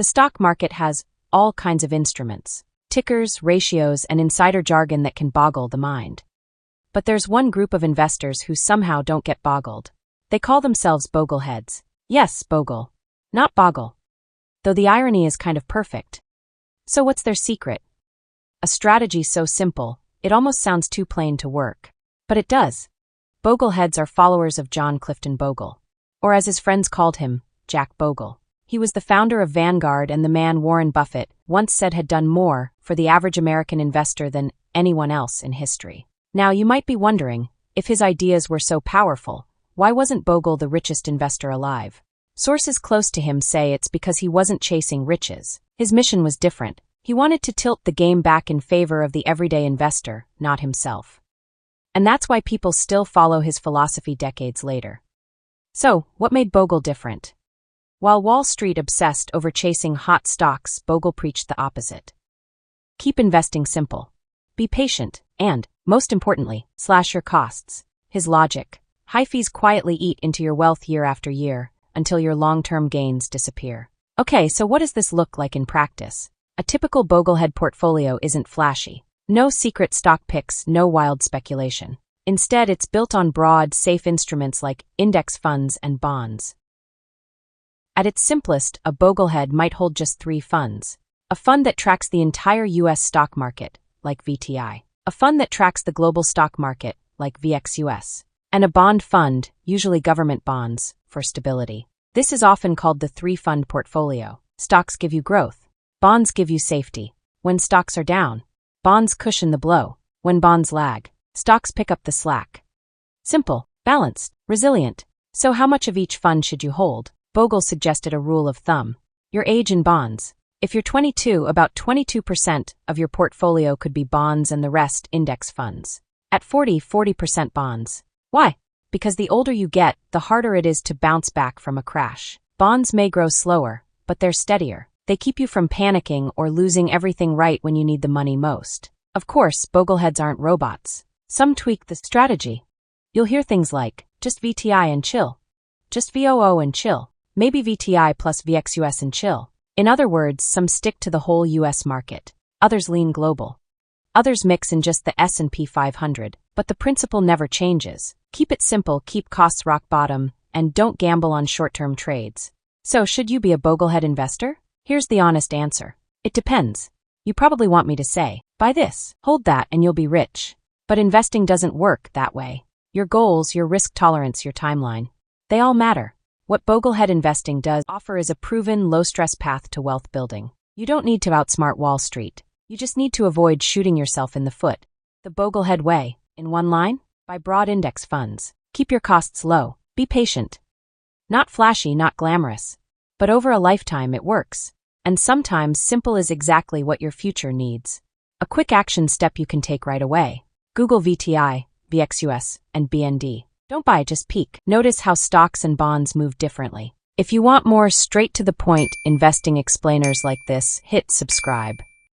The stock market has all kinds of instruments, tickers, ratios, and insider jargon that can boggle the mind. But there's one group of investors who somehow don't get boggled. They call themselves Bogleheads. Yes, Bogle. Not Boggle. Though the irony is kind of perfect. So what's their secret? A strategy so simple, it almost sounds too plain to work. But it does. Bogleheads are followers of John Clifton Bogle. Or as his friends called him, Jack Bogle. He was the founder of Vanguard and the man Warren Buffett once said had done more for the average American investor than anyone else in history. Now you might be wondering, if his ideas were so powerful, why wasn't Bogle the richest investor alive? Sources close to him say it's because he wasn't chasing riches. His mission was different. He wanted to tilt the game back in favor of the everyday investor, not himself. And that's why people still follow his philosophy decades later. So, what made Bogle different? While Wall Street obsessed over chasing hot stocks, Bogle preached the opposite. Keep investing simple. Be patient, and, most importantly, slash your costs. His logic: high fees quietly eat into your wealth year after year, until your long-term gains disappear. Okay, so what does this look like in practice? A typical Boglehead portfolio isn't flashy. No secret stock picks, no wild speculation. Instead, it's built on broad, safe instruments like index funds and bonds. At its simplest, a Boglehead might hold just 3 funds. A fund that tracks the entire U.S. stock market, like VTI. A fund that tracks the global stock market, like VXUS. And a bond fund, usually government bonds, for stability. This is often called the 3-fund portfolio. Stocks give you growth. Bonds give you safety. When stocks are down, bonds cushion the blow. When bonds lag, stocks pick up the slack. Simple, balanced, resilient. So how much of each fund should you hold? Bogle suggested a rule of thumb. Your age in bonds. If you're 22, about 22% of your portfolio could be bonds and the rest index funds. At 40, 40% bonds. Why? Because the older you get, the harder it is to bounce back from a crash. Bonds may grow slower, but they're steadier. They keep you from panicking or losing everything right when you need the money most. Of course, Bogleheads aren't robots. Some tweak the strategy. You'll hear things like, just VTI and chill. Just VOO and chill. Maybe VTI plus VXUS and chill. In other words, some stick to the whole US market. Others lean global. Others mix in just the S&P 500, but the principle never changes. Keep it simple, keep costs rock bottom, and don't gamble on short-term trades. So should you be a Boglehead investor? Here's the honest answer. It depends. You probably want me to say, buy this, hold that, and you'll be rich. But investing doesn't work that way. Your goals, your risk tolerance, your timeline, they all matter. What Boglehead investing does offer is a proven, low-stress path to wealth building. You don't need to outsmart Wall Street. You just need to avoid shooting yourself in the foot. The Boglehead way, in one line? Buy broad index funds. Keep your costs low. Be patient. Not flashy, not glamorous. But over a lifetime, it works. And sometimes simple is exactly what your future needs. A quick action step you can take right away. Google VTI, VXUS, and BND. Don't buy, just peek. Notice how stocks and bonds move differently. If you want more straight-to-the-point investing explainers like this, hit subscribe.